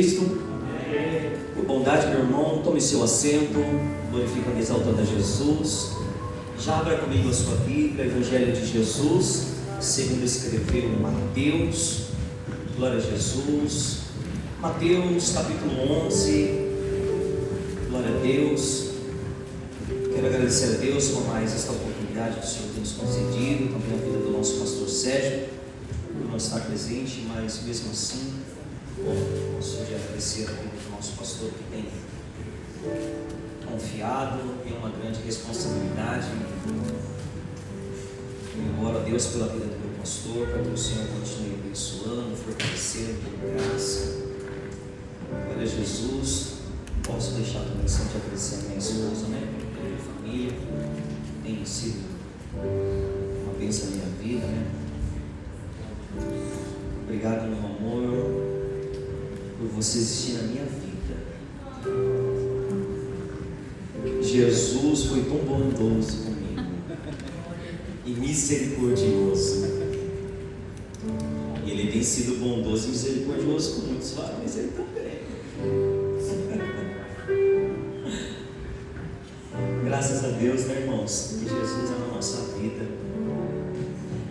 Cristo. Por bondade, meu irmão, tome seu assento, glorifica e exaltando a Jesus. Já abra comigo a sua Bíblia, Evangelho de Jesus, segundo escreveu Mateus. Glória a Jesus. Mateus capítulo 11. Glória a Deus. Quero agradecer a Deus por mais esta oportunidade que o Senhor tem nos concedido, também a vida do nosso pastor Sérgio, por não estar presente, mas mesmo assim, posso agradecer a vida do nosso pastor que tem confiado em uma grande responsabilidade. Glória a Deus pela vida do meu pastor, para que o Senhor continue abençoando, fortalecendo, dando graça. Glória a Jesus. Posso deixar também sempre agradecer a minha esposa, né? A minha família, tem sido uma bênção na minha vida, né? Obrigado, meu amor, por você existir na minha vida. Jesus foi tão bondoso comigo e misericordioso. E Ele tem sido bondoso e misericordioso com muitos varões, Ele também. Graças a Deus, né, irmãos, que Jesus é na nossa vida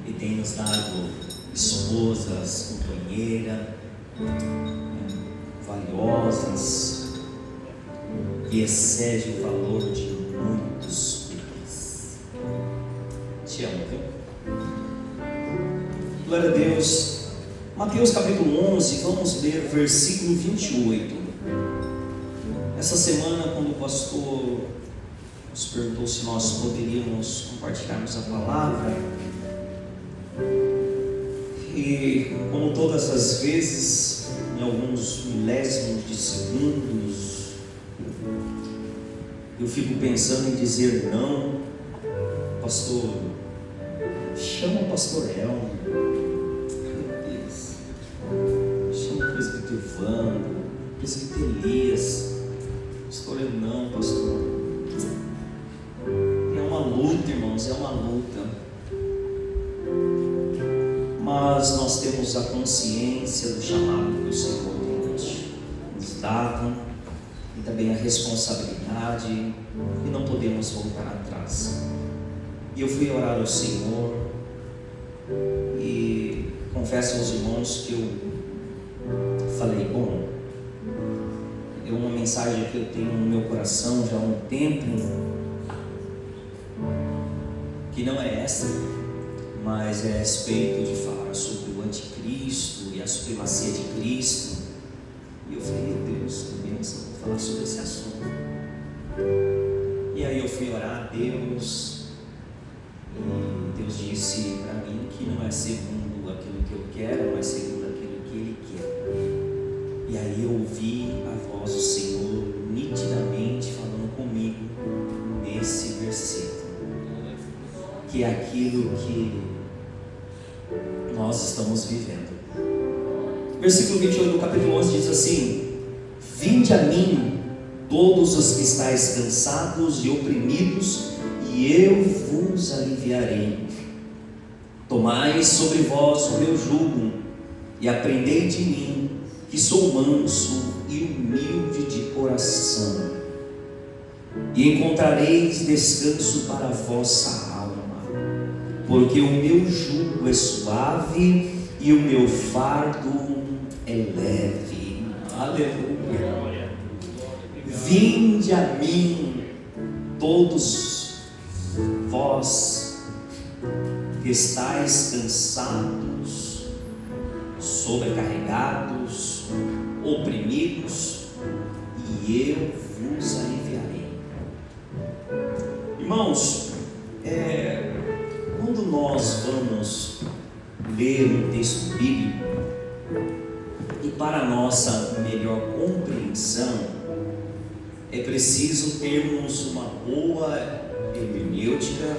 e tem nos dado esposas, companheiras valiosas, que excede o valor de muitos bens. Te amo, viu? Glória a Deus. Mateus capítulo 11, vamos ler versículo 28. Essa semana, quando o pastor nos perguntou se nós poderíamos compartilharmos a palavra, e como todas as vezes, em alguns milésimos de segundos, eu fico pensando em dizer não. Pastor, chama o pastor Elmo, meu Deus, chama o presbítero Wanda, o presbítero Elias. Pastor, eu não, pastor. É uma luta, irmãos, é uma luta. Mas nós temos a consciência do chamado que o Senhor tem nos dado, e também a responsabilidade, e não podemos voltar atrás. E eu fui orar ao Senhor, e confesso aos irmãos que eu falei, bom, é uma mensagem que eu tenho no meu coração já há um tempo, que não é essa, mas é a respeito de falar sobre o anticristo e a supremacia de Cristo. E eu falei, meu Deus, que bênção, vou falar sobre esse assunto. E aí eu fui orar a Deus, e Deus disse para mim que não é segundo aquilo que eu quero, mas segundo aquilo que Ele quer. E aí eu ouvi a voz do Senhor nitidamente falando comigo nesse versículo, que é aquilo que nós estamos vivendo. Versículo 28 do capítulo 11 diz assim: vinde a mim todos os que estáis cansados e oprimidos, e eu vos aliviarei. Tomai sobre vós o meu jugo e aprendei de mim, que sou manso e humilde de coração, e encontrareis descanso para a vossa alma, porque o meu jugo é suave e o meu fardo é leve. Aleluia. Vinde a mim todos vós que estáis cansados, sobrecarregados, oprimidos, e eu vos aliviarei. Irmãos, quando nós vamos ler um texto bíblico, e para nossa melhor compreensão, é preciso termos uma boa hermenêutica,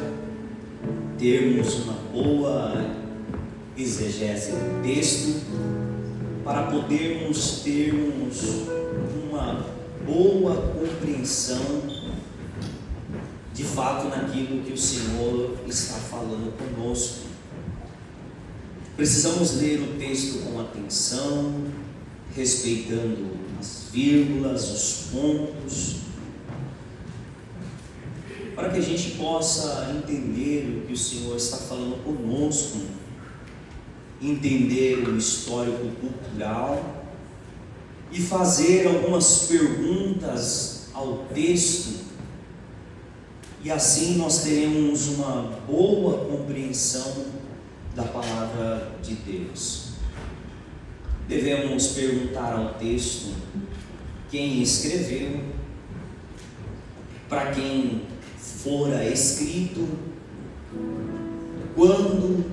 termos uma boa exegese do texto, para podermos termos uma boa compreensão de fato naquilo que o Senhor está falando conosco. Precisamos ler o texto com atenção, respeitando as vírgulas, os pontos, para que a gente possa entender o que o Senhor está falando conosco, entender o histórico cultural e fazer algumas perguntas ao texto, e assim nós teremos uma boa compreensão da palavra de Deus. Devemos perguntar ao texto quem escreveu, para quem fora escrito, quando,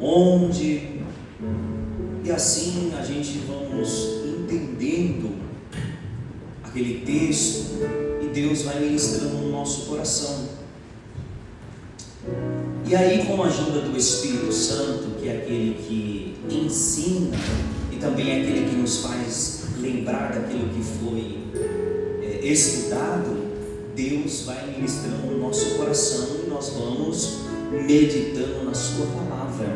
onde, e assim a gente vamos entendendo aquele texto e Deus vai ministrando no nosso coração. E aí, com a ajuda do Espírito Santo, que é aquele que ensina e também é aquele que nos faz lembrar daquilo que foi estudado, Deus vai ministrando no nosso coração e nós vamos meditando na sua palavra.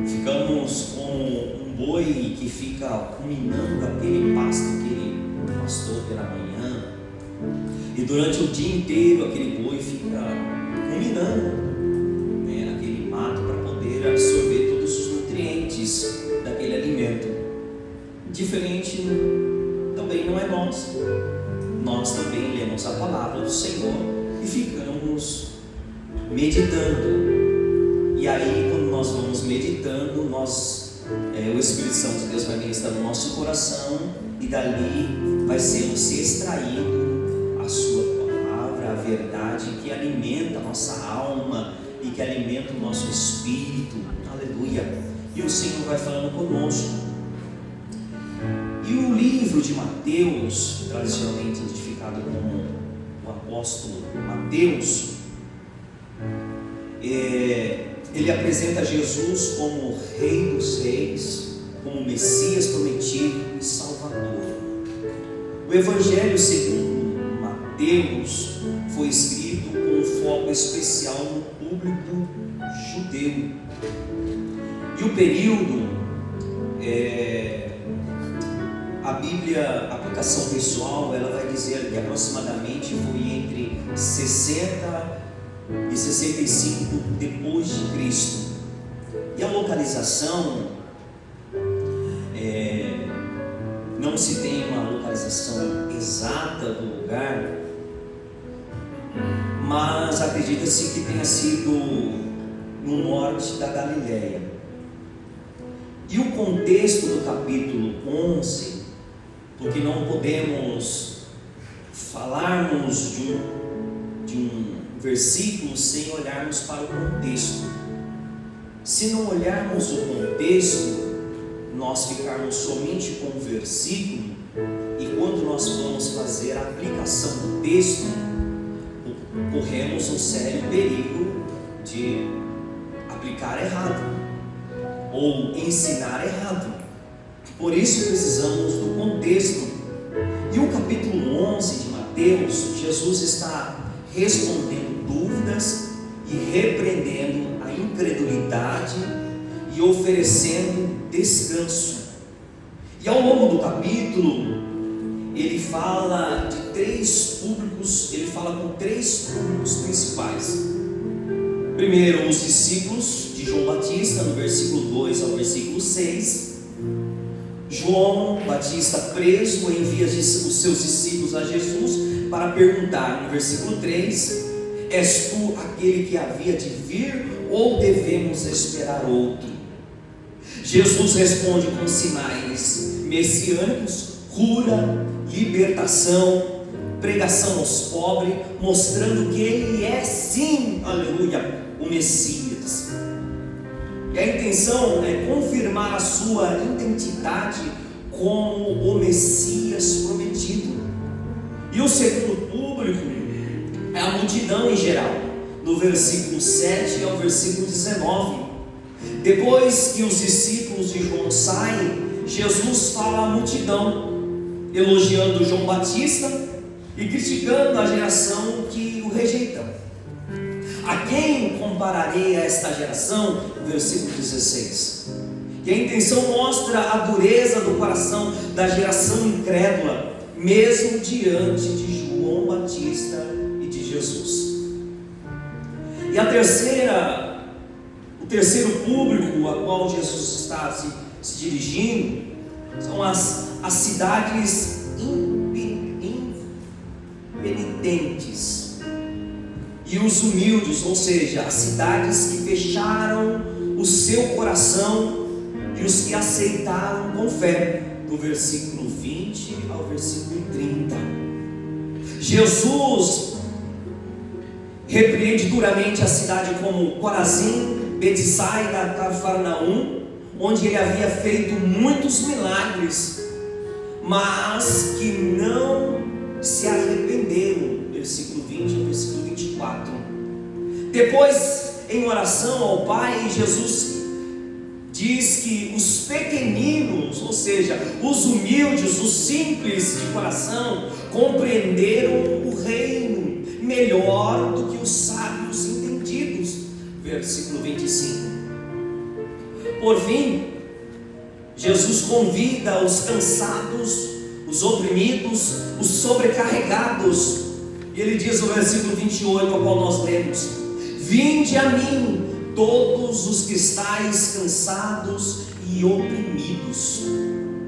Ficamos como um boi que fica ruminando aquele pasto que ele pastou pela manhã, e durante o dia inteiro aquele boi fica ruminando naquele mato para poder absorver todos os nutrientes daquele alimento. Diferente também não é nós. Nós também lemos a palavra do Senhor e ficamos meditando. E aí, quando nós vamos meditando, o Espírito Santo de Deus vai ministrar no nosso coração, e dali vai ser extraído a sua palavra, a verdade que alimenta a nossa alma e que alimenta o nosso espírito. Aleluia! E o Senhor vai falando conosco. E o livro de Mateus, tradicionalmente identificado como o apóstolo Mateus, ele apresenta Jesus como Rei dos Reis, como Messias prometido e Salvador. O Evangelho segundo Mateus foi escrito com um foco especial no público judeu. E o período, a Bíblia, a aplicação textual, ela vai dizer que aproximadamente foi entre 60 e 65 depois de Cristo. E a localização, não se tem uma localização exata do lugar, mas acredita-se que tenha sido no norte da Galileia. E o contexto do capítulo 11, porque não podemos falarmos de um versículo sem olharmos para o contexto. Se não olharmos o contexto, nós ficarmos somente com o versículo, e quando nós vamos fazer a aplicação do texto, corremos um sério perigo de aplicar errado ou ensinar errado. Por isso precisamos do contexto. E o capítulo 11 de Mateus, Jesus está respondendo dúvidas e repreendendo a incredulidade e oferecendo descanso. E ao longo do capítulo, ele fala de três públicos, ele fala com três públicos principais. Primeiro, os discípulos de João Batista, no versículo 2 ao versículo 6. João Batista, preso, envia os seus discípulos a Jesus para perguntar, no versículo 3: és tu aquele que havia de vir, ou devemos esperar outro? Jesus responde com sinais messiânicos, cura, libertação, pregação aos pobres, mostrando que ele é sim, aleluia, o Messias. E a intenção é confirmar a sua identidade como o Messias prometido. E o segundo público é a multidão em geral, no versículo 7 ao versículo 19. Depois que os discípulos de João saem, Jesus fala à multidão, elogiando João Batista e criticando a geração que o rejeita. A quem compararei a esta geração? Versículo 16: E a intenção mostra a dureza do coração da geração incrédula, mesmo diante de João Batista e de Jesus. E o terceiro público a qual Jesus está se dirigindo são as cidades impenitentes e os humildes, ou seja, as cidades que fecharam o seu coração e os que aceitaram com fé, do versículo 20 ao versículo 30. Jesus repreende duramente a cidade como Corazim, Betsaida, Cafarnaum, onde ele havia feito muitos milagres, mas que não se arrependeram, versículo 20 ao versículo 24. Depois, em oração ao Pai, Jesus diz que os pequeninos, ou seja, os humildes, os simples de coração, compreenderam o reino melhor do que os sábios entendidos, versículo 25. Por fim, Jesus convida os cansados, os oprimidos, os sobrecarregados, e ele diz no versículo 28, ao qual nós lemos: vinde a mim, todos os que estáis cansados e oprimidos.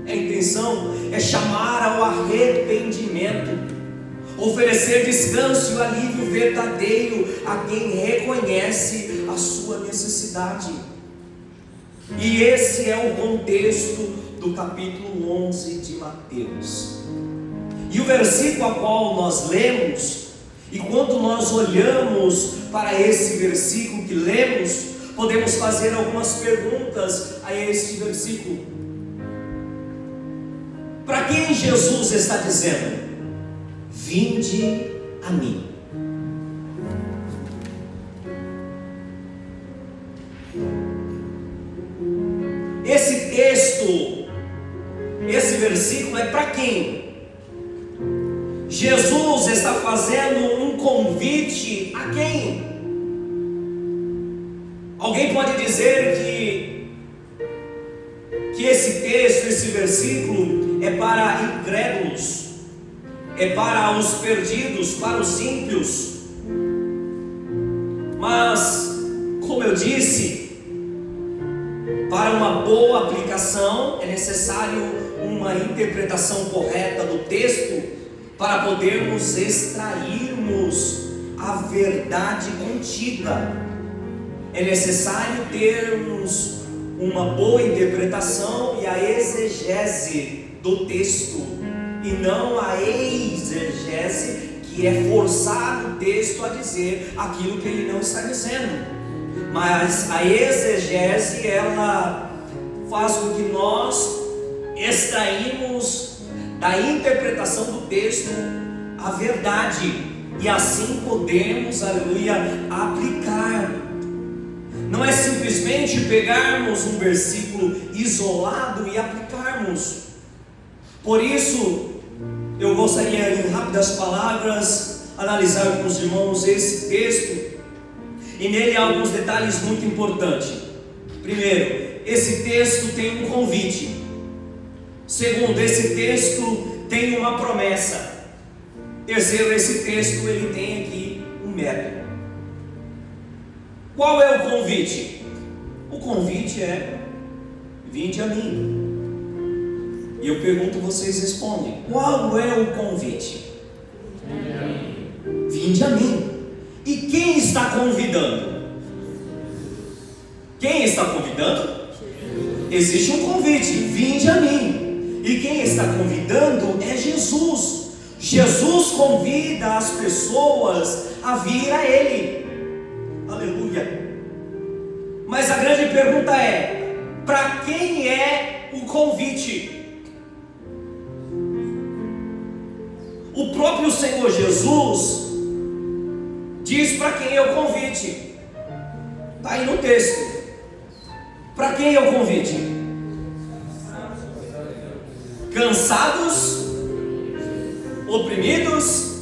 A intenção é chamar ao arrependimento, oferecer descanso e o alívio verdadeiro a quem reconhece a sua necessidade. E esse é o contexto do capítulo 11 de Mateus. E o versículo a qual nós lemos, e quando nós olhamos para esse versículo que lemos, podemos fazer algumas perguntas a este versículo. Para quem Jesus está dizendo? Vinde a mim. Esse texto, esse versículo é para quem? Jesus está fazendo um convite a quem? Alguém pode dizer que esse texto, esse versículo é para incrédulos, é para os perdidos, para os ímpios. Mas, como eu disse, para uma boa aplicação é necessário uma interpretação correta do texto para podermos extrairmos a verdade contida. É necessário termos uma boa interpretação e a exegese do texto, e não a exegese, que é forçar o texto a dizer aquilo que ele não está dizendo. Mas a exegese, ela faz com que nós extraímos da interpretação do texto a verdade, e assim podemos, aleluia, aplicar. Não é simplesmente pegarmos um versículo isolado e aplicarmos. Por isso, eu gostaria, em rápidas palavras, analisar com os irmãos esse texto, e nele há alguns detalhes muito importantes. Primeiro, esse texto tem um convite. Segundo, esse texto tem uma promessa. Terceiro, esse texto ele tem aqui um método. Qual é o convite? O convite é: vinde a mim. E eu pergunto, vocês respondem: qual é o convite? Vinde a mim. E quem está convidando? Quem está convidando? Existe um convite: vinde a mim. E quem está convidando é Jesus. Jesus convida as pessoas a vir a Ele. Aleluia. Mas a grande pergunta é: para quem é o convite? O próprio Senhor Jesus diz para quem é o convite. Está aí no texto. Para quem é o convite? Cansados, oprimidos,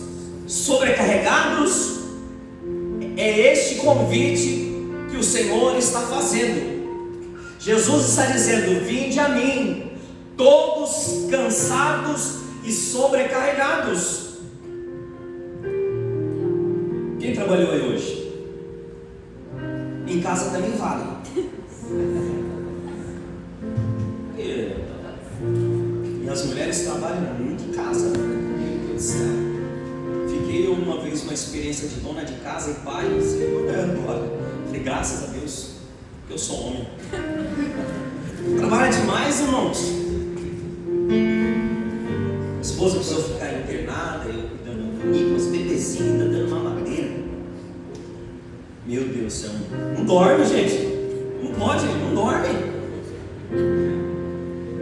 sobrecarregados. É este convite que o Senhor está fazendo. Jesus está dizendo: vinde a mim, todos cansados e sobrecarregados. Quem trabalhou aí hoje? Em casa também vale. E as mulheres trabalham muito em casa. Meu Deus do céu. Fiquei uma vez uma experiência de dona de casa e pai. Falei, graças a Deus, que eu sou homem. Trabalha demais, irmãos. Minha esposa precisou ficar internada, eu cuidando do Nicolas, bebezinho, ainda dando mamadeira. Meu Deus do céu, não dorme, gente. Não pode, não dorme.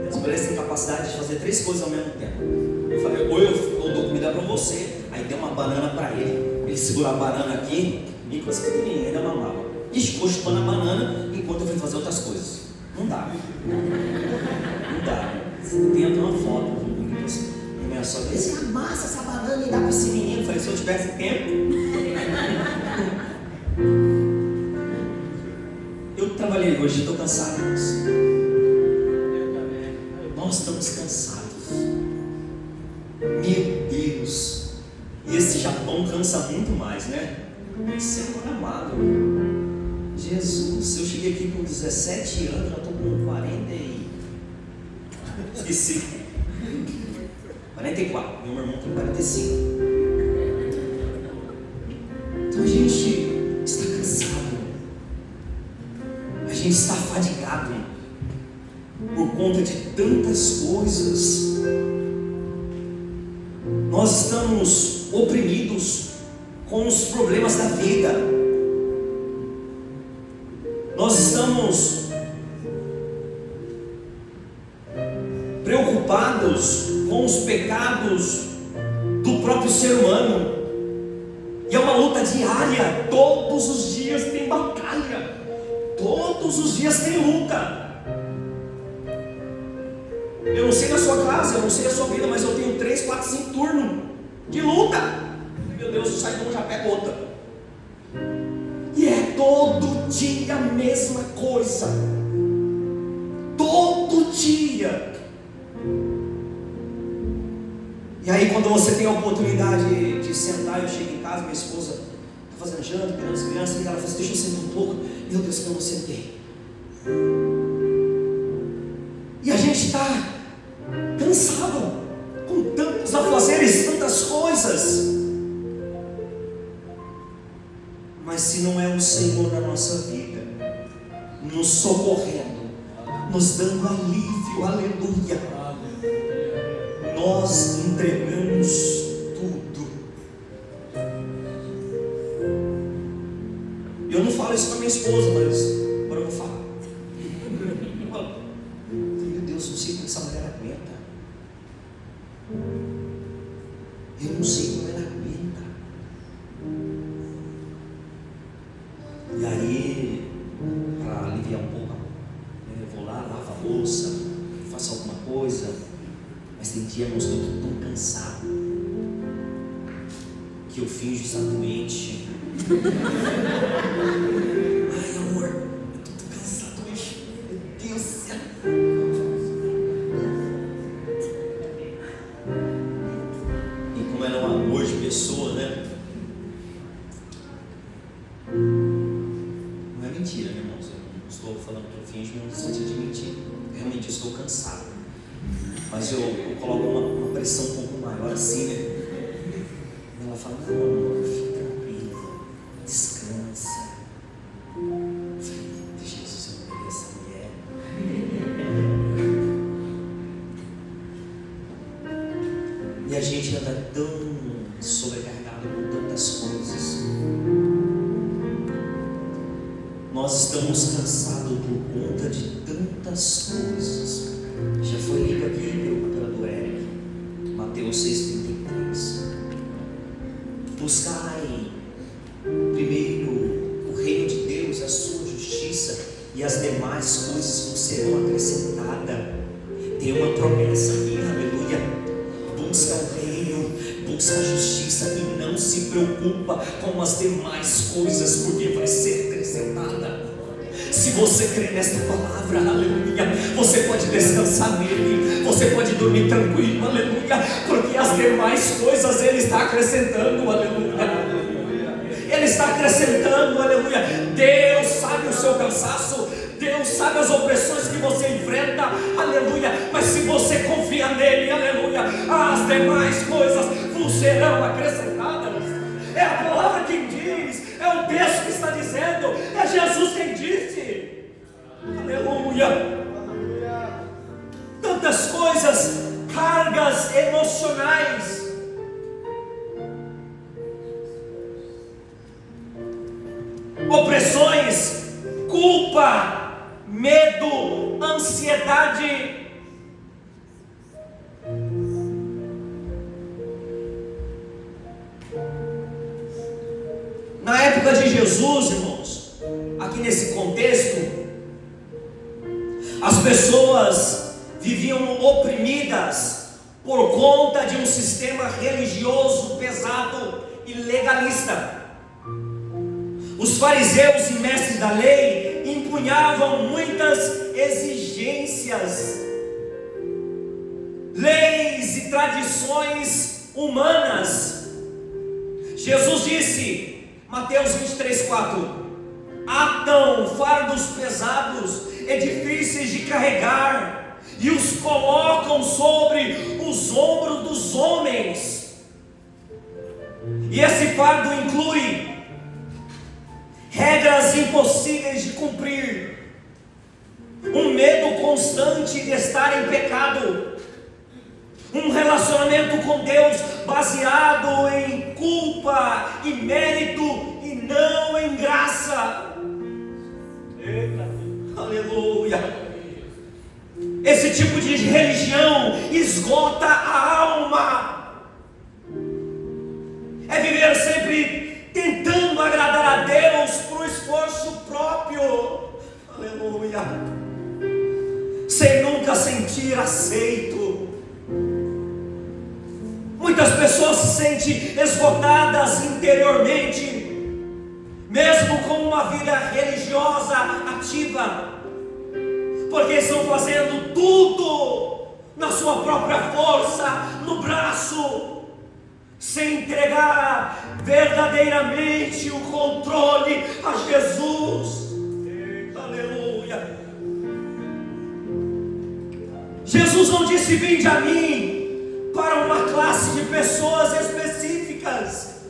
As mulheres têm capacidade de fazer 3 coisas ao mesmo tempo. Eu falei, ou eu dou comida para você, aí dei uma banana para ele. Ele segura a banana aqui, Nicolas pequenininho, ainda mamava. E ficou chupando a banana enquanto eu fui fazer outras coisas. Não dá. Não dá. Tem até uma foto do Nicolas. E minha sogra disse, amassa essa banana e dá para esse menino. Eu falei, se eu tivesse tempo. Eu trabalhei hoje, estou cansado. Nós estamos cansados. Meu Deus. E esse Japão cansa muito mais, né? Senhor amado. Jesus, eu cheguei aqui com 17 anos, já estou com 40 e... Esqueci. 44. Meu irmão tem 45. Então a gente está cansado. A gente está fadigado por conta de tantas coisas. Nós estamos oprimidos com os problemas da vida. Nós estamos preocupados com os pecados do próprio ser humano. E é uma luta diária. Todos os dias tem batalha. Todos os dias tem luta. Eu não sei na sua casa, eu não sei a sua vida, mas eu tenho 3, 4, 5 turnos de luta. Meu Deus, eu saio de um, já pego outra. E é todo dia a mesma coisa. Todo dia. E aí quando você tem a oportunidade de sentar, eu chego em casa, minha esposa está fazendo janta, pegando as crianças, e ela fala assim, deixa eu sentar um pouco. Meu Deus, que eu não sentei. E a gente está cansado com tantos afazeres, tantas coisas. Mas se não é o Senhor na nossa vida, nos socorrendo, nos dando alívio, aleluia, nós entregamos tudo. Eu não falo isso para minha esposa, mas agora eu vou falar. Meu Deus, não sei como essa mulher aguenta. Eu não sei como ela aguenta. E aí, para aliviar um pouco, eu vou lá, lavo a louça, faço alguma coisa. Mas tem dia, irmãos, que eu estou tão cansado que eu finjo estar doente. Ai, amor, eu estou tão cansado hoje. Meu Deus do céu. E como ela é um amor de pessoa, né? Não é mentira, né, irmãos? Eu não estou falando que eu finjo, não sentido de mentir. Realmente estou cansado. Mas eu coloco uma pressão um pouco maior assim, né? E ela fala, não, amor, fica tranquilo, descansa. Eu falei, Jesus, eu não essa mulher. E a gente anda tão sobrecarregado com tantas coisas. Nós estamos cansados por conta de tantas coisas. Já foi lido aqui pelo Eric, Mateus 6,33. Buscai primeiro o reino de Deus, a sua justiça, e as demais coisas vos serão acrescentadas. Tem uma promessa aqui, aleluia. Busca o reino, busca a justiça e não se preocupa com as demais coisas, porque vai ser acrescentada. Se você crê nesta palavra, aleluia, você pode descansar nele, você pode dormir tranquilo, aleluia, porque as demais coisas Ele está acrescentando, aleluia. Ele está acrescentando, aleluia. Deus sabe o seu cansaço, Deus sabe as opressões que você enfrenta, aleluia. Mas se você confia nele, aleluia, as demais coisas vos serão acrescentadas. É a palavra quem diz, é o texto que está dizendo, é Jesus quem disse, aleluia. Tantas coisas, cargas emocionais, opressões, culpa, medo, ansiedade. Na época de Jesus, irmãos, aqui nesse contexto, as pessoas viviam oprimidas por conta de um sistema religioso pesado e legalista. Os fariseus e mestres da lei impunhavam muitas exigências, leis e tradições humanas. Jesus disse, Mateus 23:4: atam fardos pesados e difíceis de carregar e os colocam sobre os ombros dos homens. E esse fardo inclui regras impossíveis de cumprir, um medo constante de estar em pecado, um relacionamento com Deus baseado em culpa e mérito e não em graça. Eita, aleluia. Esse tipo de religião esgota a alma. É viver sempre tentando agradar a Deus por esforço próprio, aleluia, sem nunca sentir aceito. Muitas pessoas se sentem esgotadas interiormente, mesmo com uma vida religiosa ativa, porque estão fazendo tudo na sua própria força, no braço, sem entregar verdadeiramente o controle a Jesus. Aleluia. Jesus não disse vinde a mim para uma classe de pessoas específicas.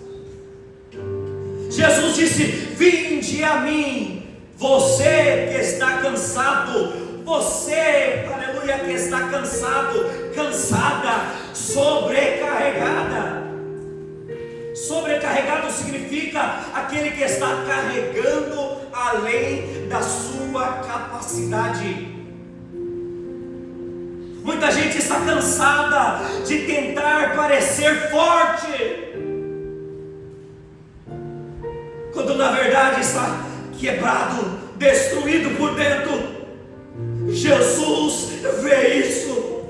Jesus disse vinde a mim, você que está cansado, você, aleluia, que está cansado, cansada, sobrecarregada. Sobrecarregado significa aquele que está carregando além da sua capacidade. Muita gente está cansada de tentar parecer forte, quando na verdade está quebrado, destruído por dentro. Jesus vê isso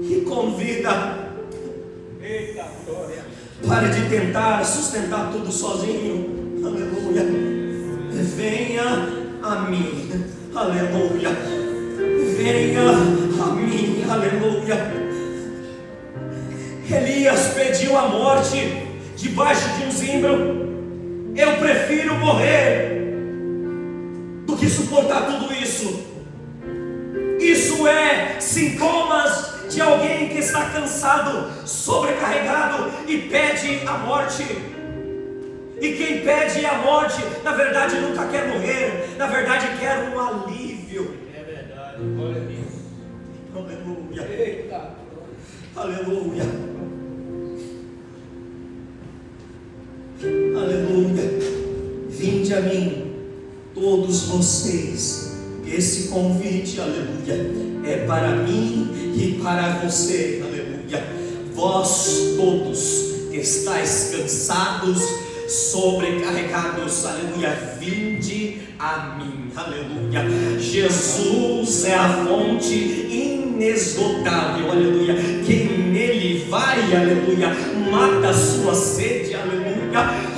e convida. Eita glória! Pare de tentar sustentar tudo sozinho, aleluia. Venha a mim, aleluia. Venha a mim, aleluia. Elias pediu a morte debaixo de um zimbro. Eu prefiro morrer do que suportar tudo isso. Isso é sintomas de alguém que está cansado, sobrecarregado e pede a morte. E quem pede a morte, na verdade nunca quer morrer, na verdade quer um alívio. É verdade, glória a Deus. Aleluia. Eita. Aleluia. Aleluia. Vinde a mim, todos vocês. Esse convite, aleluia, é para mim e para você, aleluia. Vós todos que estáis cansados, sobrecarregados, aleluia, vinde a mim, aleluia. Jesus é a fonte inesgotável, aleluia. Quem nele vai, aleluia, mata a sua sede, aleluia.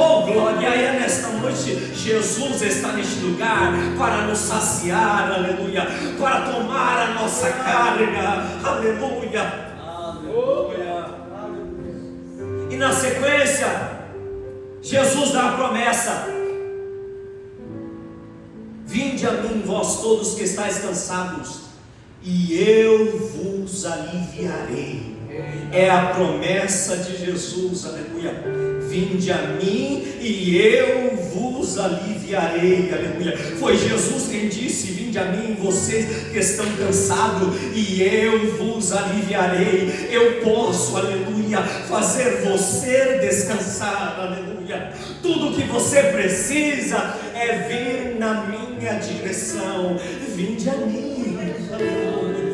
Oh glória, e é nesta noite Jesus está neste lugar para nos saciar, aleluia, para tomar a nossa carga, aleluia. E na sequência, Jesus dá a promessa: vinde a mim, vós todos que estáis cansados, e eu vos aliviarei. É a promessa de Jesus, aleluia. Vinde a mim e eu vos aliviarei, aleluia. Foi Jesus quem disse: vinde a mim, vocês que estão cansados, e eu vos aliviarei. Eu posso, aleluia, fazer você descansar, aleluia. Tudo que você precisa é vir na minha direção. Vinde a mim, aleluia.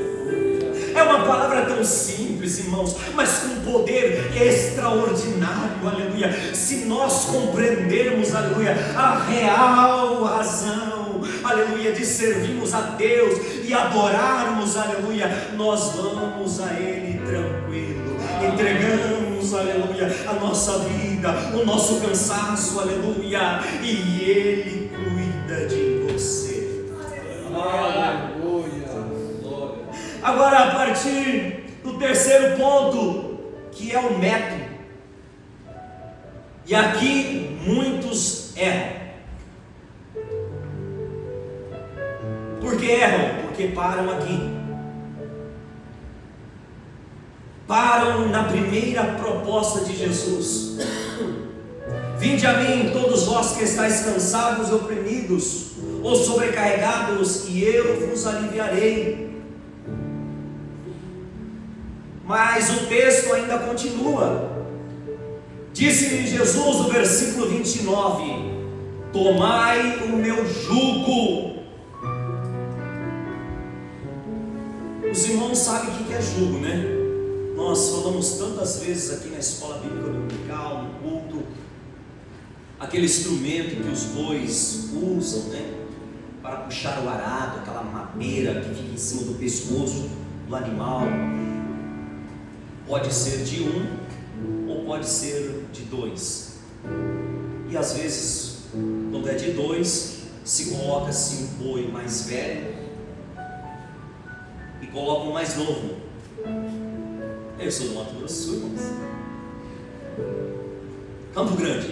É uma palavra tão simples, irmãos, mas com poder extraordinário, aleluia. Se nós compreendermos, aleluia, a real razão, aleluia, de servirmos a Deus e adorarmos, aleluia, nós vamos a Ele tranquilo, entregamos, aleluia, a nossa vida, o nosso cansaço, aleluia, e Ele cuida de você. Aleluia. Agora, a partir do terceiro ponto, que é o método, e aqui muitos erram. Por que erram? Porque param aqui, param na primeira proposta de Jesus: vinde a mim, todos vós que estáis cansados e oprimidos, ou sobrecarregados, e eu vos aliviarei. Mas o texto ainda continua. Disse-lhe Jesus no versículo 29: tomai o meu jugo. Os irmãos sabem o que é jugo, né? Nós falamos tantas vezes aqui na escola bíblica dominical, no culto, aquele instrumento que os bois usam, né, para puxar o arado, aquela madeira que fica em cima do pescoço do animal. Pode ser de um ou pode ser de dois. E às vezes, quando é de dois, se coloca-se um boi mais velho e coloca um mais novo. Eu sou do Mato Grosso do Sul, irmãos. Campo Grande.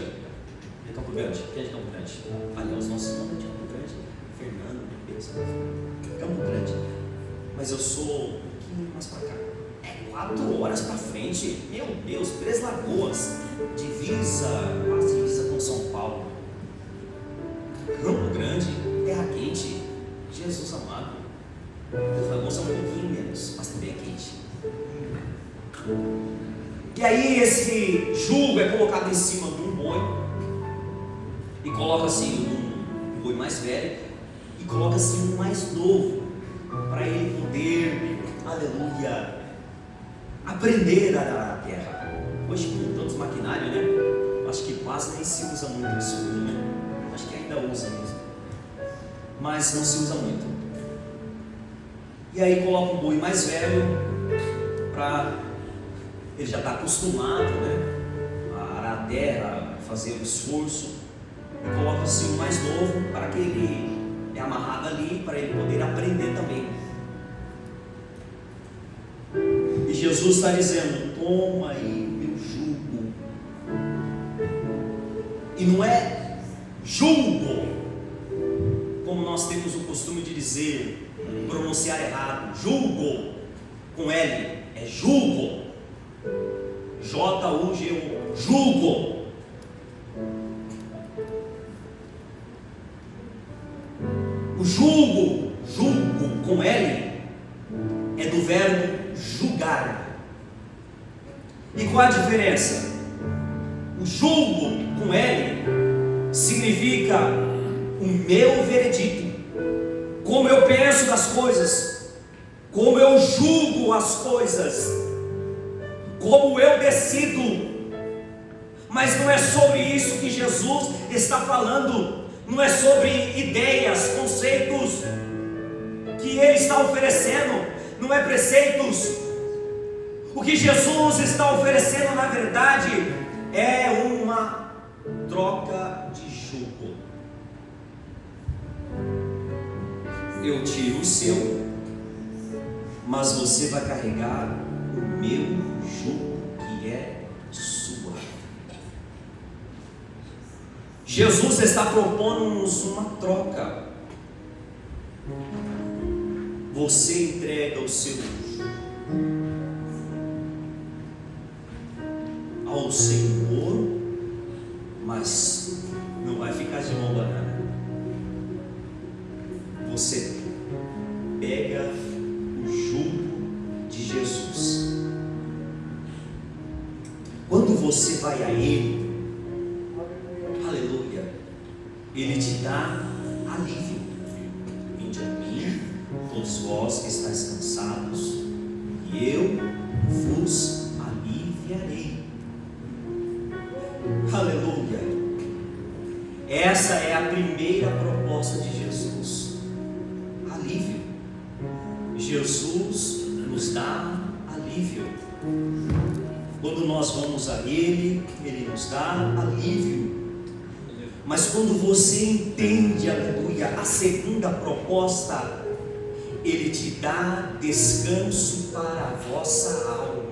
É Campo Grande? Quem é de Campo Grande? Aliás, nosso nome é de Campo Grande. Fernando, meu Deus. Campo Grande. Mas eu sou um pouquinho mais para cá. 4 horas para frente, meu Deus, 3 Lagoas, divisa, quase divisa com São Paulo. Campo Grande, terra quente, Jesus amado. 3 Lagoas é um pouquinho menos, mas também é quente. E aí esse jugo é colocado em cima de um boi, e coloca assim um boi mais velho, e coloca assim um mais novo, para ele poder, aleluia, aprender a arar a terra. Hoje com tantos maquinários, né? Acho que quase nem se usa muito isso, né? Acho que ainda usa mesmo, mas não se usa muito. E aí coloca um boi mais velho, para ele já está acostumado, né, a arar a terra, a fazer o esforço, e coloca assim um mais novo, para que ele é amarrado ali, para ele poder aprender também. E Jesus está dizendo: toma aí meu jugo. E não é julgo, como nós temos o costume de dizer, pronunciar errado. Julgo com L, é julgo. J-U-G-O, julgo. O julgo com L, é do verbo julgar. E qual a diferença? O julgo com L significa o meu veredito, como eu penso das coisas, como eu julgo as coisas, como eu decido. Mas não é sobre isso que Jesus está falando. Não é sobre ideias, conceitos que Ele está oferecendo. Não é preceitos. O que Jesus está oferecendo, na verdade, é uma troca de jugo. Eu tiro o seu, mas você vai carregar o meu jugo, que é suave. Jesus está propondo-nos uma troca. Você entrega o seu ao Senhor, mas não vai ficar de mão banana. Você pega o jugo de Jesus. Quando você vai a Ele, aleluia, Ele te dá alívio. Vinde a mim, todos vós que estáis cansados, e eu vos aliviarei. Aleluia. Essa é a primeira proposta de Jesus. Alívio. Jesus nos dá alívio. Quando nós vamos a Ele, Ele nos dá alívio. Mas quando você entende, aleluia, a segunda proposta, Ele te dá descanso para a vossa alma.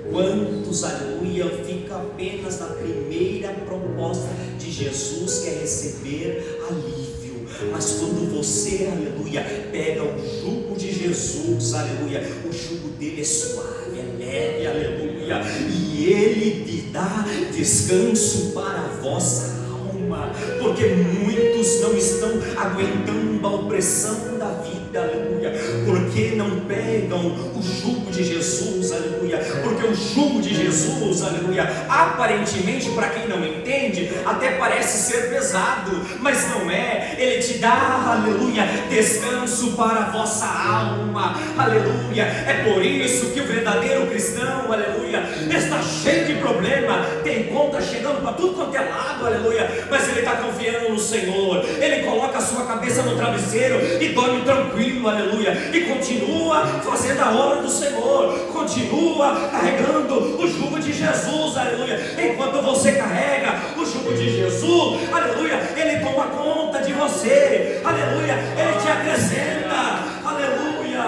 Quantos, aleluia, fica apenas na primeira proposta de Jesus, que é receber alívio. Mas quando você, aleluia, pega o jugo de Jesus, aleluia, o jugo dele é suave, é leve, aleluia, e ele te dá descanso para a vossa alma, porque muitos não estão aguentando a opressão da vida, aleluia, porque não pegam o jugo de Jesus, aleluia, porque o jugo de Jesus, aleluia, aparentemente, para quem não entende, até parece ser pesado, mas não é. Ele te dá, aleluia, descanso para a vossa alma, aleluia. É por isso que o verdadeiro cristão, aleluia, está cheio de problema, tem conta chegando para tudo quanto é lado, aleluia, mas ele está confiando no Senhor. Ele coloca a sua cabeça no travesseiro e dorme tranquilo, aleluia, e continua fazendo a obra do Senhor, continua carregando o jugo de Jesus, aleluia. Enquanto você carrega o jugo de Jesus, aleluia, ele toma conta de você, aleluia, ele te acrescenta, aleluia,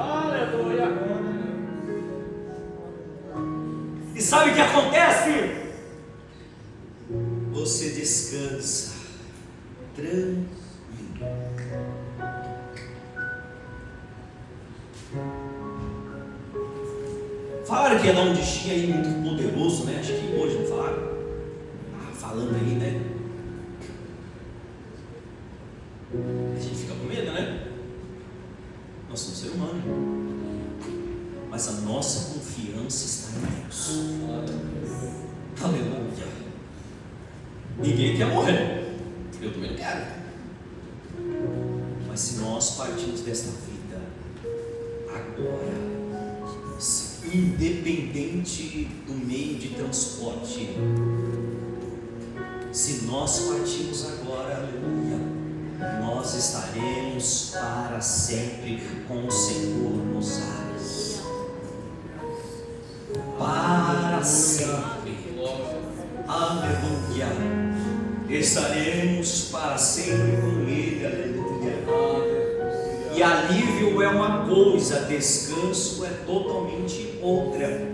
aleluia. E sabe o que acontece? Você descansa tranquilo. Falaram que ia dar um destino aí muito poderoso, né? Acho que hoje não falaram. Falando aí, né? A gente fica com medo, né? Nós somos ser humano. Mas a nossa confiança está em Deus. Aleluia. Ninguém quer morrer. Eu também não quero. Mas se nós partimos desta vida agora, independente do meio de transporte, se nós partimos agora, aleluia, nós estaremos para sempre com o Senhor nos ares. Para sempre. Aleluia. Estaremos para sempre com Ele, aleluia. E alívio é uma coisa, descanso é totalmente outra.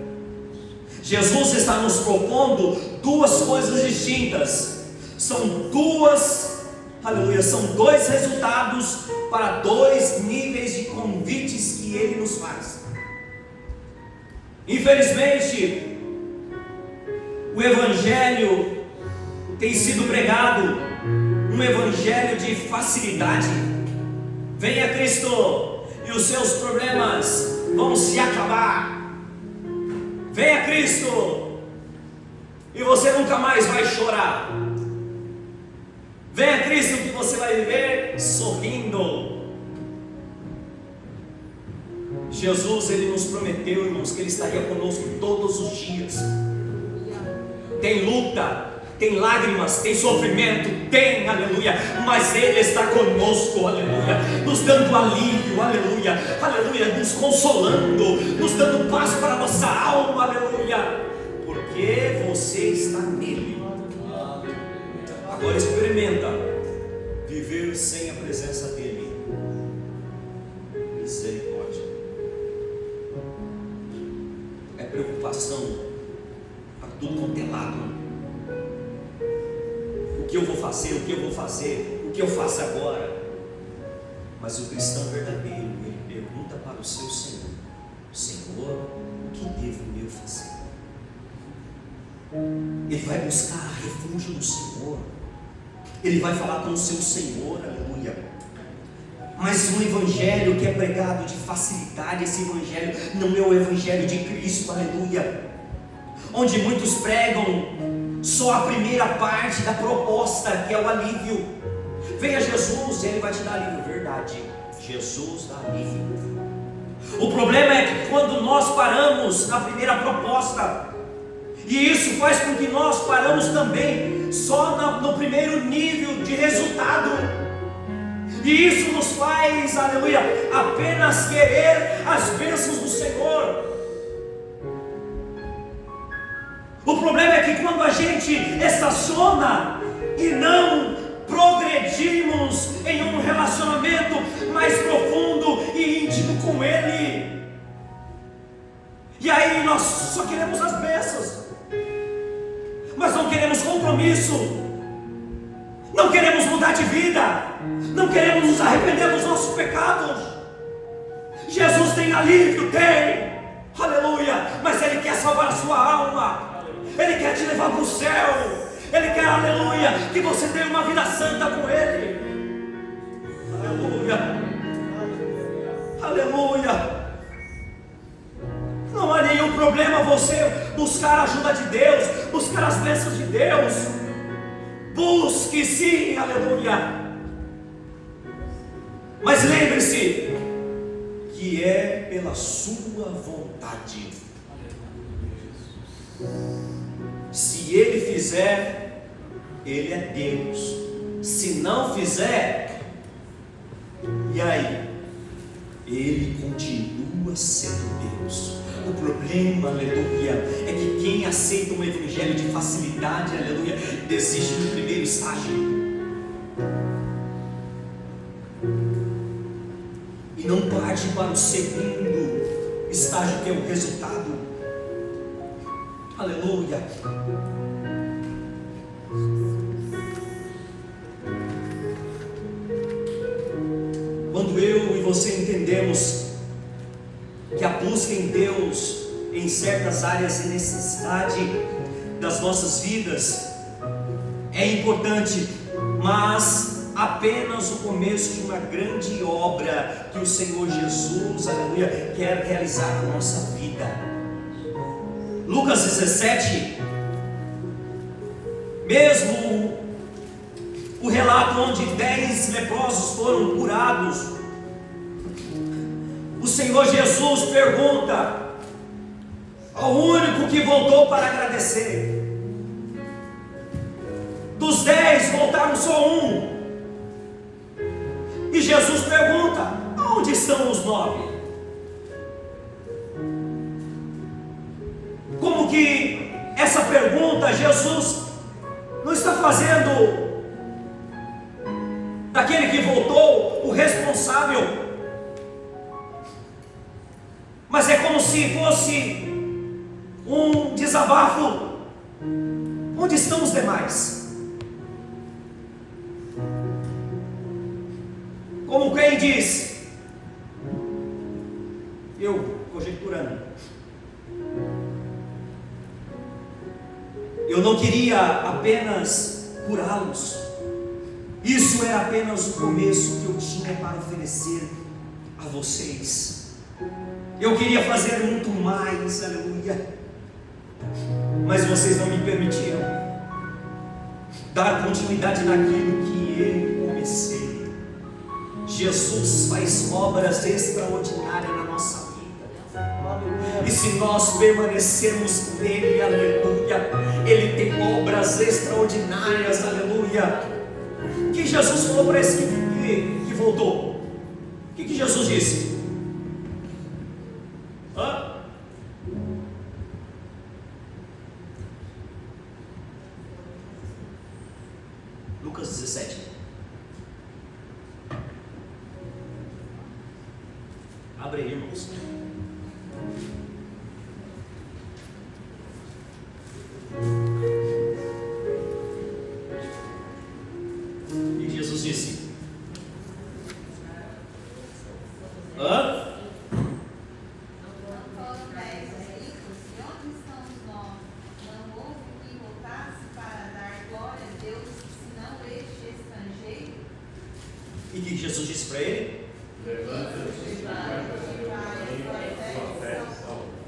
Jesus está nos propondo duas coisas distintas. São duas, aleluia, são dois resultados para dois níveis de convites que Ele nos faz. Infelizmente, o Evangelho tem sido pregado, um Evangelho de facilidade. Venha Cristo e os seus problemas vão se acabar. Venha Cristo e você nunca mais vai chorar. Venha Cristo que você vai viver sorrindo. Jesus, Ele nos prometeu, irmãos, que Ele estaria conosco todos os dias. Tem luta, tem lágrimas, tem sofrimento, tem, aleluia, mas Ele está conosco, aleluia, nos dando alívio, aleluia, aleluia, nos consolando, nos dando paz para a nossa alma, aleluia, porque porque você está nele. Agora experimenta viver sem a presença dele. Misericórdia. É preocupação para tudo quanto é lado. O que eu vou fazer? O que eu vou fazer? O que eu faço agora? Mas o cristão verdadeiro, ele pergunta para o seu Senhor: Senhor, o que devo eu fazer? Ele vai buscar refúgio no Senhor. Ele vai falar com o seu Senhor, aleluia. Mas um evangelho que é pregado de facilidade, esse evangelho não é o evangelho de Cristo, aleluia. Onde muitos pregam só a primeira parte da proposta, que é o alívio. Venha Jesus, Ele vai te dar alívio. Verdade, Jesus dá alívio. O problema é que quando nós paramos na primeira proposta, e isso faz com que nós paramos também só no primeiro nível de resultado, e isso nos faz, aleluia, apenas querer as bênçãos do Senhor. O problema é que quando a gente estaciona e não progredimos em um relacionamento mais profundo e íntimo com Ele, e aí nós só queremos as bênçãos, mas não queremos compromisso, não queremos mudar de vida, não queremos nos arrepender dos nossos pecados. Jesus tem alívio, tem, aleluia, mas Ele quer salvar a sua alma. Ele quer te levar para o céu. Ele quer, aleluia, que você tenha uma vida santa com Ele. Aleluia. Aleluia. Não há nenhum problema você buscar a ajuda de Deus, buscar as bênçãos de Deus. Busque sim, aleluia. Mas lembre-se que é pela sua vontade. Se Ele fizer, Ele é Deus. Se não fizer, e aí? Ele continua sendo Deus. O problema, aleluia, é que quem aceita um evangelho de facilidade, aleluia, desiste no primeiro estágio e não parte para o segundo estágio, que é o resultado. Aleluia. Quando eu e você entendemos que a busca em Deus em certas áreas de necessidade das nossas vidas é importante, mas apenas o começo de uma grande obra que o Senhor Jesus, aleluia, quer realizar na nossa vida. Lucas 17, mesmo o relato onde 10 leprosos foram curados, o Senhor Jesus pergunta ao único que voltou para agradecer: dos 10 voltaram só um. E Jesus pergunta: onde estão os 9? Como que essa pergunta Jesus não está fazendo daquele que voltou o responsável, mas é como se fosse um desabafo: onde estão os demais? Como quem diz, eu conjecturando, eu não queria apenas curá-los, isso era apenas o começo que eu tinha para oferecer a vocês. Eu queria fazer muito mais, aleluia, mas vocês não me permitiram dar continuidade naquilo que eu comecei. Jesus faz obras extraordinárias na nossa vida, e se nós permanecermos nele, aleluia, Ele tem obras extraordinárias, aleluia. O que Jesus falou para esse que voltou? O que Jesus disse? 17. Abre aí, irmãos. E Jesus disse: hã? E o que Jesus disse para ele?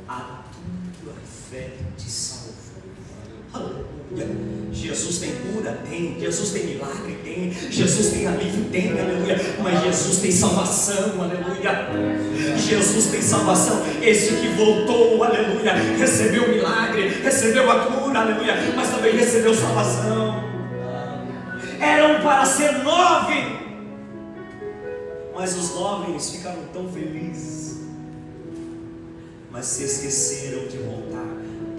A tua fé te salvou. Aleluia. Jesus tem cura? Tem. Jesus tem milagre? Tem. Jesus tem alívio? Tem. Aleluia. Mas Jesus tem salvação. Aleluia. Jesus tem salvação. Esse que voltou, aleluia, recebeu o milagre, recebeu a cura, aleluia, mas também recebeu salvação. Eram para ser 9, mas os 9 ficaram tão felizes, mas se esqueceram de voltar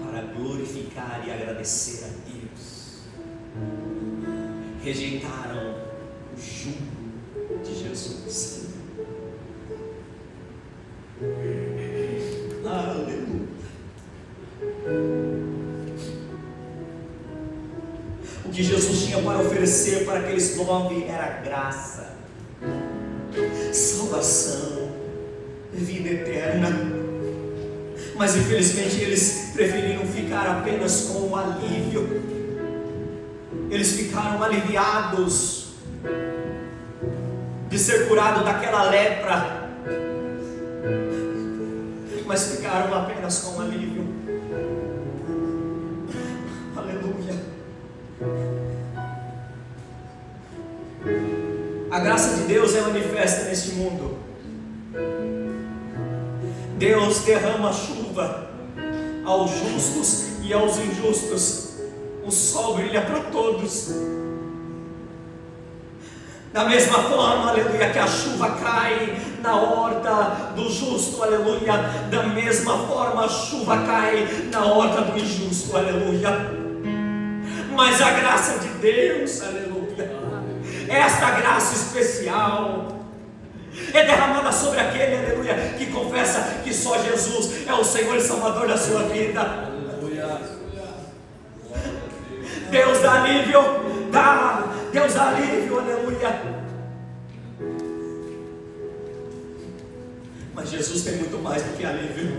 para glorificar e agradecer a Deus. Rejeitaram o jugo de Jesus. Aleluia. O que Jesus tinha para oferecer para aqueles 9 era graça, salvação, vida eterna. Mas infelizmente eles preferiram ficar apenas com o alívio. Eles ficaram aliviados de ser curado daquela lepra, mas ficaram apenas com o alívio. Aleluia. A graça de Deus é manifesta neste mundo. Deus derrama chuva aos justos e aos injustos. O sol brilha para todos. Da mesma forma, aleluia, que a chuva cai na horta do justo, aleluia, da mesma forma a chuva cai na horta do injusto, aleluia. Mas a graça de Deus, aleluia, esta graça especial é derramada sobre aquele, aleluia, que confessa que só Jesus é o Senhor e Salvador da sua vida. Aleluia. Deus dá alívio, Deus dá alívio, aleluia. Mas Jesus tem muito mais do que alívio.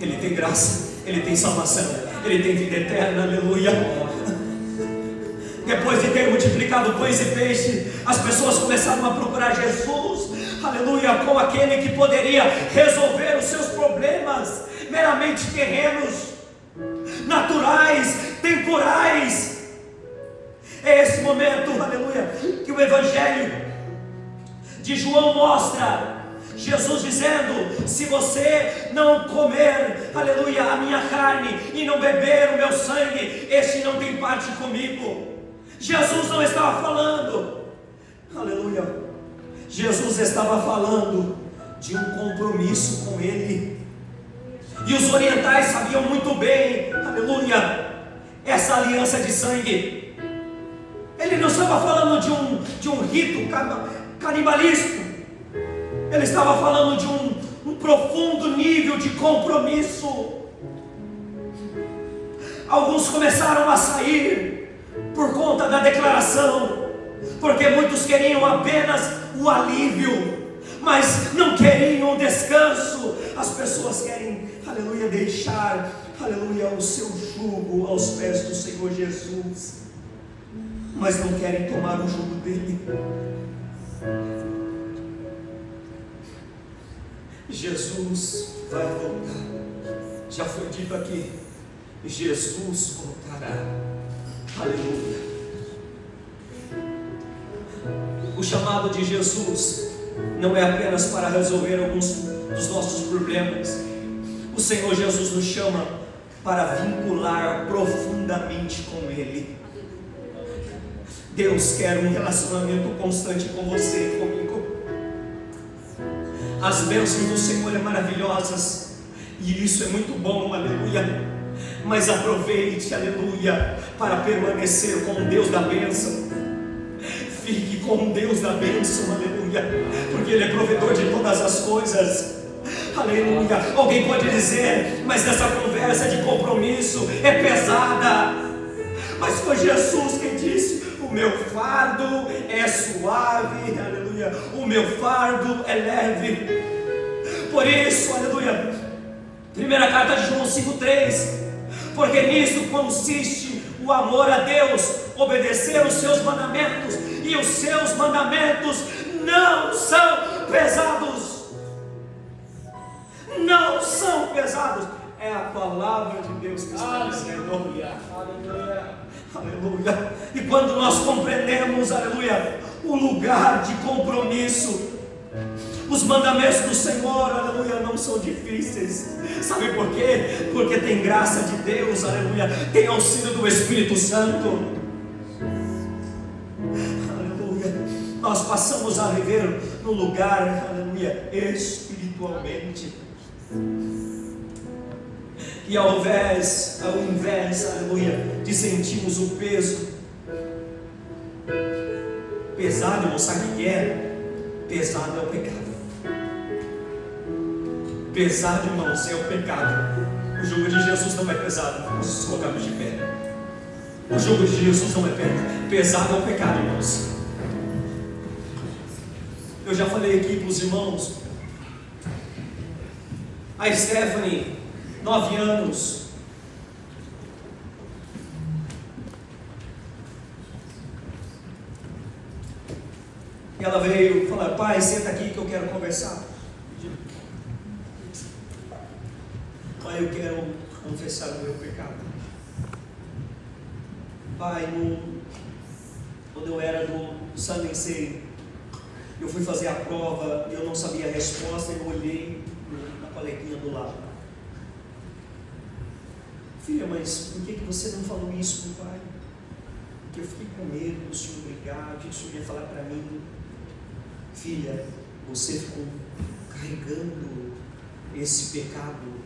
Ele tem graça, Ele tem salvação, Ele tem vida eterna, aleluia. Depois de ter multiplicado pães e peixe, as pessoas começaram a procurar Jesus, aleluia, como aquele que poderia resolver os seus problemas meramente terrenos, naturais, temporais. É esse momento, aleluia, que o Evangelho de João mostra Jesus dizendo: se você não comer, aleluia, a minha carne e não beber o meu sangue, este não tem parte comigo. Jesus não estava falando, aleluia, Jesus estava falando de um compromisso com Ele. E os orientais sabiam muito bem, aleluia, essa aliança de sangue. Ele não estava falando de um rito canibalístico. Ele estava falando de um profundo nível de compromisso. Alguns começaram a sair por conta da declaração, porque muitos queriam apenas o alívio, mas não queriam o descanso. As pessoas querem, aleluia, deixar, aleluia, o seu jugo aos pés do Senhor Jesus, mas não querem tomar o jugo dele. Jesus vai voltar. Já foi dito aqui, Jesus voltará. Aleluia. O chamado de Jesus não é apenas para resolver alguns dos nossos problemas. O Senhor Jesus nos chama para vincular profundamente com Ele. Deus quer um relacionamento constante com você e comigo. As bênçãos do Senhor são maravilhosas, e isso é muito bom, aleluia. Mas aproveite, aleluia, para permanecer com o Deus da bênção. com o Deus da bênção, aleluia, porque Ele é provedor de todas as coisas, aleluia. Alguém pode dizer, mas essa conversa de compromisso é pesada, mas foi Jesus quem disse: o meu fardo é suave, aleluia, o meu fardo é leve. Por isso, aleluia, primeira carta de João 5,3, porque nisso consiste o amor a Deus, obedecer os seus mandamentos, e os seus mandamentos não são pesados, não são pesados, é a palavra de Deus que está dizendo, aleluia. E quando nós compreendemos, aleluia, o lugar de compromisso, os mandamentos do Senhor, aleluia, não são difíceis. Sabe por quê? Porque tem graça de Deus, aleluia, tem auxílio do Espírito Santo, aleluia. Nós passamos a viver no lugar, aleluia, espiritualmente. E ao invés, aleluia, de sentirmos o peso pesado, irmão, sabe o que é? Pesado é o pecado. Pesado, irmãos, é o pecado. O jugo de Jesus não é pesado. Vamos nos colocarmos de pé. O jugo de Jesus não é pesado, é o pecado, irmãos. Eu já falei aqui para os irmãos, a Stephanie, 9 anos, e ela veio falar: pai, senta aqui que eu quero conversar. Pai, eu quero confessar o meu pecado. Pai, quando eu era do Sunday Say, eu fui fazer a prova, eu não sabia a resposta, eu olhei na coleguinha do lado. Filha, mas por que você não falou isso pro pai? Porque eu fiquei com medo do senhor brigar, o que o senhor ia falar para mim? Filha, você ficou carregando esse pecado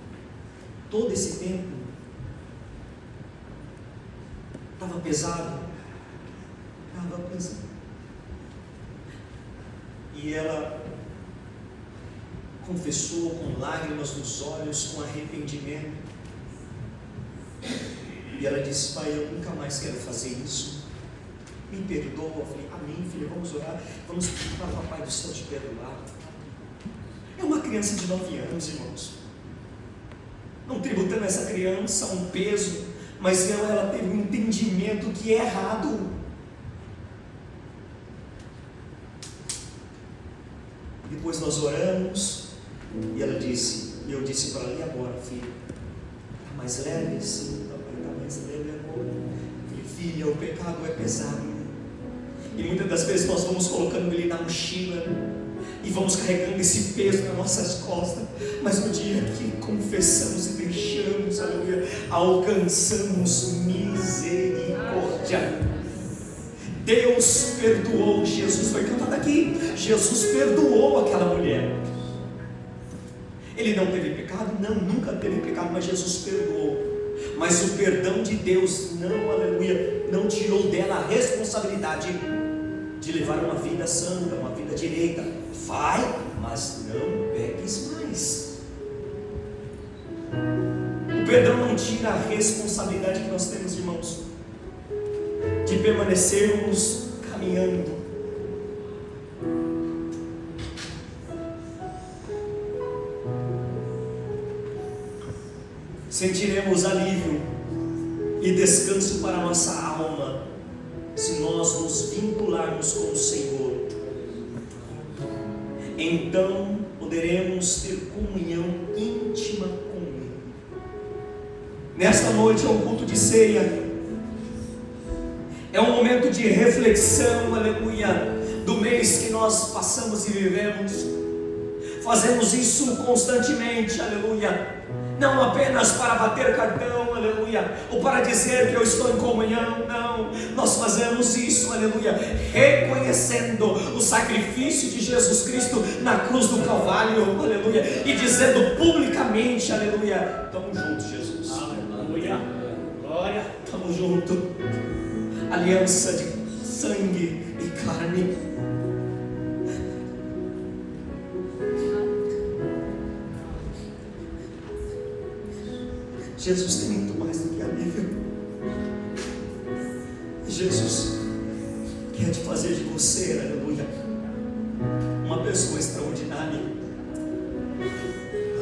todo esse tempo. Estava pesado. Estava pesado. E ela confessou com lágrimas nos olhos, com arrependimento. E ela disse: pai, eu nunca mais quero fazer isso. Me perdoa. Eu falei: amém, filha, vamos orar. Vamos pedir para o papai do céu te perdoar. É uma criança de 9 anos, irmãos. Não tributando essa criança um peso, mas ela teve um entendimento que é errado. Depois nós oramos, e ela disse, e eu disse para ela: e agora, filha? Está mais leve? Sim, está mais leve agora. Eu falei: filha, o pecado é pesado. E muitas das vezes nós vamos colocando ele na mochila e vamos carregando esse peso nas nossas costas, mas no dia que confessamos e deixamos, aleluia, alcançamos misericórdia. Deus perdoou. Jesus foi cantado aqui, Jesus perdoou aquela mulher. Ele não teve pecado? Não, nunca teve pecado, mas Jesus perdoou. Mas o perdão de Deus não, aleluia, não tirou dela a responsabilidade de levar uma vida santa, uma vida direita. Vai, mas não peques mais. O perdão não tira a responsabilidade que nós temos, irmãos, de permanecermos caminhando. Sentiremos alívio e descanso para a nossa alma se nós nos vincularmos com o Senhor. Então poderemos ter comunhão íntima com Ele. Nesta noite é um culto de ceia, é um momento de reflexão, aleluia, do mês que nós passamos e vivemos. Fazemos isso constantemente, aleluia, não apenas para bater cartão, aleluia, ou para dizer que eu estou em comunhão, não, nós fazemos isso, aleluia, reconhecendo o sacrifício de Jesus Cristo na cruz do Calvário, aleluia, e dizendo publicamente, aleluia: estamos juntos, Jesus, aleluia, glória, estamos juntos, aliança de sangue e carne, Jesus tem muito mais do que alívio. Jesus quer te fazer de você, aleluia, uma pessoa extraordinária,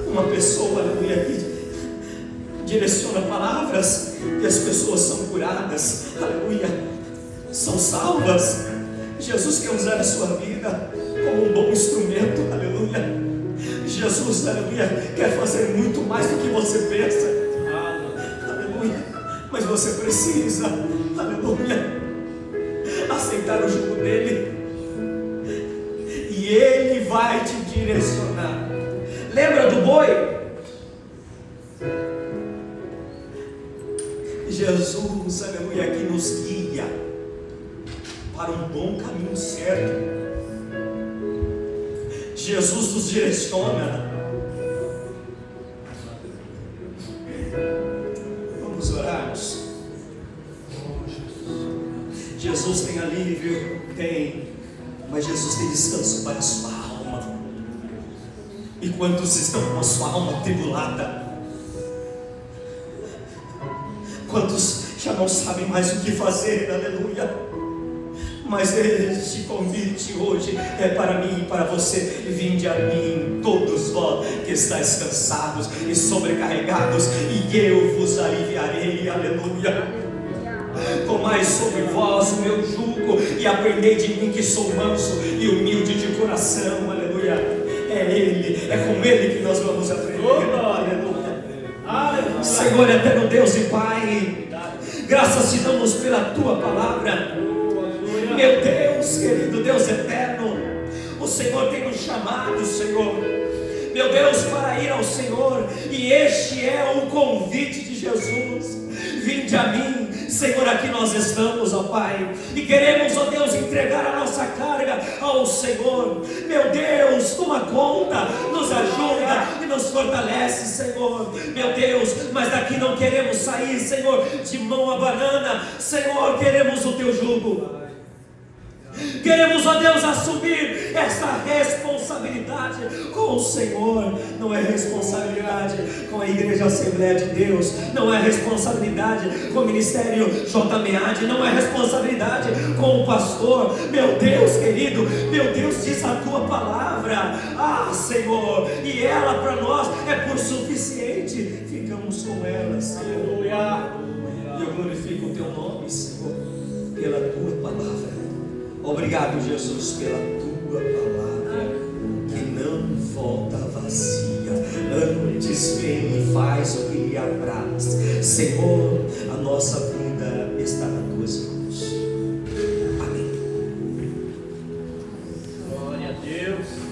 uma pessoa, aleluia, que direciona palavras e as pessoas são curadas, aleluia, são salvas. Jesus quer usar a sua vida como um bom instrumento, aleluia. Jesus, aleluia, quer fazer muito mais do que você pensa, aleluia, mas você precisa, aleluia, aceitar o jugo dele e ele vai te direcionar. Lembra do boi? Jesus, aleluia, que nos guia para um bom caminho certo. Jesus nos direciona. Vamos orarmos. Jesus tem alívio? Tem. Mas Jesus tem descanso para a sua alma. E quantos estão com a sua alma atribulada? Quantos já não sabem mais o que fazer? Aleluia. Mas este convite hoje é para mim e para você. Vinde a mim, todos vós que estáis cansados e sobrecarregados, e eu vos aliviarei. Aleluia. Tomai sobre vós o meu jugo e aprendei de mim, que sou manso e humilde de coração. Aleluia. É Ele, é com Ele que nós vamos aprender. Aleluia. Aleluia. Senhor eterno Deus e Pai, graças te damos pela Tua palavra. Meu Deus, querido Deus eterno, o Senhor tem nos chamado, Senhor, meu Deus, para ir ao Senhor, e este é o convite de Jesus. Vinde a mim, Senhor, aqui nós estamos, ó Pai, e queremos, ó Deus, entregar a nossa carga ao Senhor. Meu Deus, toma conta, nos ajuda e nos fortalece, Senhor. Meu Deus, mas daqui não queremos sair, Senhor, de mão a banana. Senhor, queremos o Teu jugo. Queremos, ó Deus, assumir essa responsabilidade com o Senhor. Não é responsabilidade com a Igreja Assembleia de Deus, não é responsabilidade com o Ministério JMEAD, não é responsabilidade com o pastor. Meu Deus querido, meu Deus, diz a Tua palavra, Senhor, e ela para nós é por suficiente. Ficamos com ela, Senhor. E eu glorifico o Teu nome, Senhor, pela Tua palavra. Obrigado, Jesus, pela Tua palavra, que não volta vazia, antes vem e faz o que lhe apraz. Senhor, a nossa vida está nas Tuas mãos. Amém. Glória a Deus.